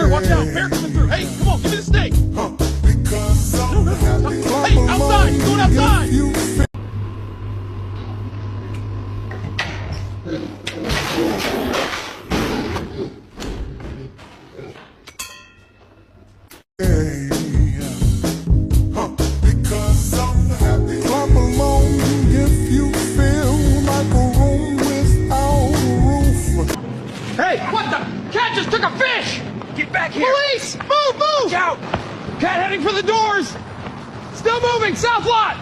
bear, watch out, bear coming through. Hey, come on, give me the snake. Hey, outside, he's going outside. Clap along if you feel like a room without a roof. Hey, what the? Cat just took a fish. Get back here! Police, move, move. Out! Cat heading for the doors. Still moving, south lot.